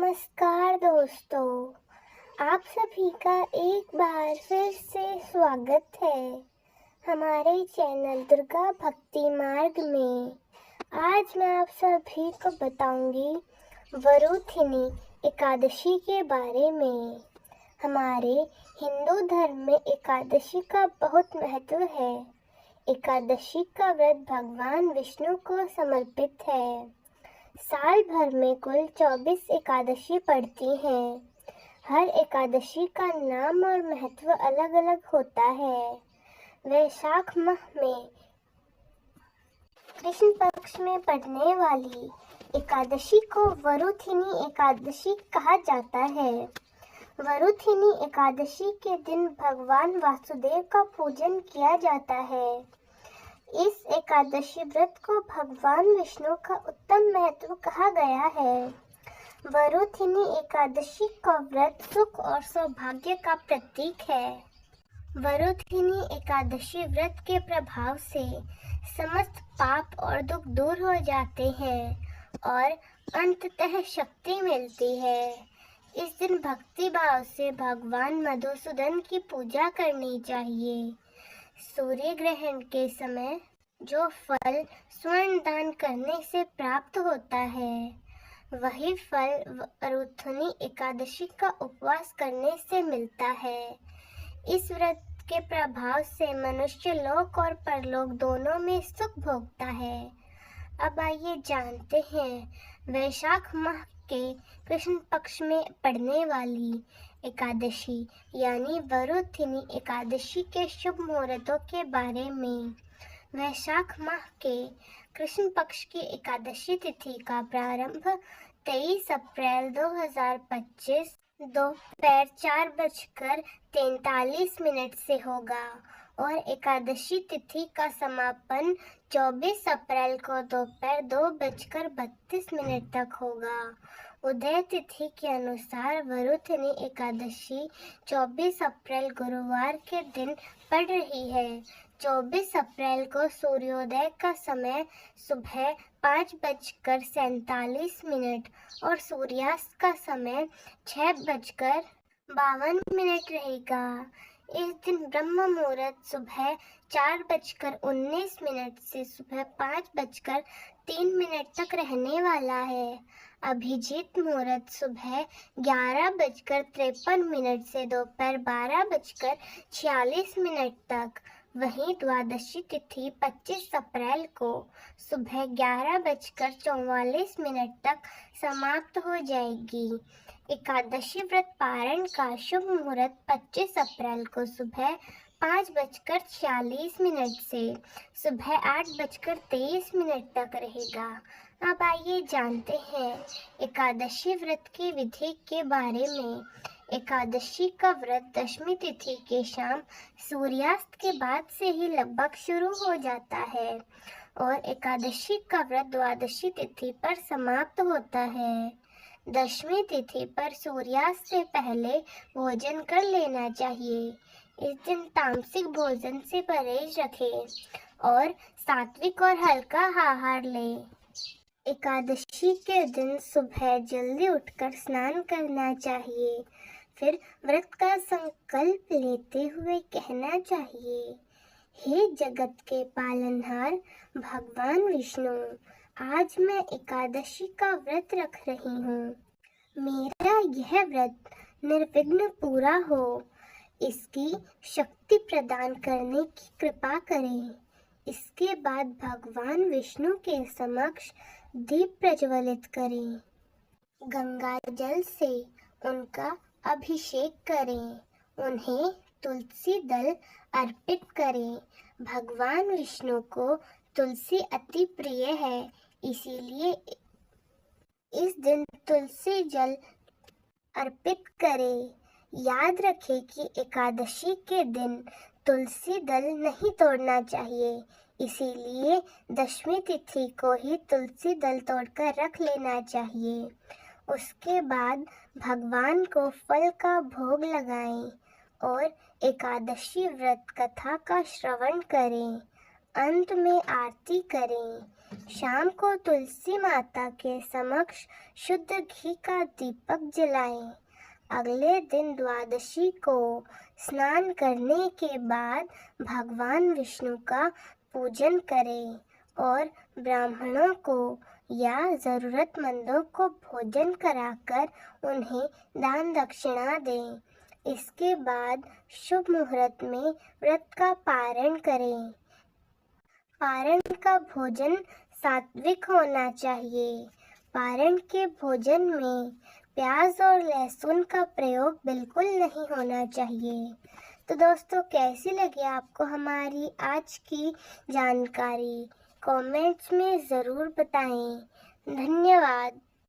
नमस्कार दोस्तों, आप सभी का एक बार फिर से स्वागत है हमारे चैनल दुर्गा भक्ति मार्ग में। आज मैं आप सभी को बताऊंगी वरुथिनी एकादशी के बारे में। हमारे हिंदू धर्म में एकादशी का बहुत महत्व है। एकादशी का व्रत भगवान विष्णु को समर्पित है। साल भर में कुल 24 एकादशी पड़ती हैं। हर एकादशी का नाम और महत्व अलग अलग होता है। वैशाख माह में कृष्ण पक्ष में पड़ने वाली एकादशी को वरुथिनी एकादशी कहा जाता है। वरुथिनी एकादशी के दिन भगवान वासुदेव का पूजन किया जाता है। इस एकादशी व्रत को भगवान विष्णु का उत्तम महत्व कहा गया है। वरुथिनी एकादशी का व्रत सुख और सौभाग्य का प्रतीक है। वरुथिनी एकादशी व्रत के प्रभाव से समस्त पाप और दुख दूर हो जाते हैं और अंततः शक्ति मिलती है। इस दिन भक्ति भाव से भगवान मधुसूदन की पूजा करनी चाहिए। सूर्य ग्रहण के समय जो फल स्वर्ण दान करने से प्राप्त होता है, वही फल वरुथिनी एकादशी का उपवास करने से मिलता है। इस व्रत के प्रभाव से मनुष्य लोक और परलोक दोनों में सुख भोगता है। अब आइए जानते हैं वैशाख माह के कृष्ण पक्ष में पड़ने वाली एकादशी यानी वरुथिनी एकादशी के शुभ मुहूर्तों के बारे में। वैशाख माह के कृष्ण पक्ष की एकादशी तिथि का प्रारंभ 23 अप्रैल 2025 दोपहर 4:43 से होगा और एकादशी तिथि का समापन 24 अप्रैल को दोपहर 2:32 तक होगा। उदय तिथि के अनुसार वरुथिनी एकादशी 24 अप्रैल गुरुवार के दिन पड़ रही है। 24 अप्रैल को सूर्योदय का समय सुबह 5:47 और सूर्यास्त का समय 6:52 रहेगा। इस दिन ब्रह्म मुहूर्त सुबह 4:19 से सुबह 5:03 तक रहने वाला है। अभिजीत मुहूर्त सुबह 11:53 से दोपहर 12:46 तक। वहीं द्वादशी तिथि 25 अप्रैल को सुबह 11:44 तक समाप्त हो जाएगी। एकादशी व्रत पारण का शुभ मुहूर्त 25 अप्रैल को सुबह 5:46 से सुबह 8:23 तक रहेगा। अब आइए जानते हैं एकादशी व्रत की विधि के बारे में। एकादशी का व्रत दशमी तिथि के शाम सूर्यास्त के बाद से ही लगभग शुरू हो जाता है और एकादशी का व्रत द्वादशी तिथि पर समाप्त होता है। दशमी तिथि पर सूर्यास्त से पहले भोजन कर लेना चाहिए। इस दिन तामसिक भोजन से परहेज रखें और सात्विक और हल्का आहार लें। एकादशी के दिन सुबह जल्दी उठकर स्नान करना चाहिए। फिर व्रत का संकल्प लेते हुए कहना चाहिए, हे जगत के पालनहार भगवान विष्णु, आज मैं एकादशी का व्रत रख रही हूँ। मेरा यह व्रत निर्विघ्न पूरा हो, इसकी शक्ति प्रदान करने की कृपा करें। इसके बाद भगवान विष्णु के समक्ष दीप प्रज्वलित करें। गंगा जल से उनका अभिषेक करें। उन्हें तुलसी दल अर्पित करें। भगवान विष्णु को तुलसी अति प्रिय है, इसीलिए इस दिन तुलसी जल अर्पित करें। याद रखें कि एकादशी के दिन तुलसी दल नहीं तोड़ना चाहिए, इसीलिए दशमी तिथि को ही तुलसी दल तोड़कर रख लेना चाहिए। उसके बाद भगवान को फल का भोग लगाएं और एकादशी व्रत कथा का श्रवण करें। अंत में आरती करें। शाम को तुलसी माता के समक्ष शुद्ध घी का दीपक जलाएं। अगले दिन द्वादशी को स्नान करने के बाद भगवान विष्णु का पूजन करें और ब्राह्मणों को या ज़रूरतमंदों को भोजन कराकर उन्हें दान दक्षिणा दें। इसके बाद शुभ मुहूर्त में व्रत का पारण करें। पारण का भोजन सात्विक होना चाहिए। पारण के भोजन में प्याज और लहसुन का प्रयोग बिल्कुल नहीं होना चाहिए। तो दोस्तों, कैसी लगी आपको हमारी आज की जानकारी? कमेंट्स में ज़रूर बताएं। धन्यवाद।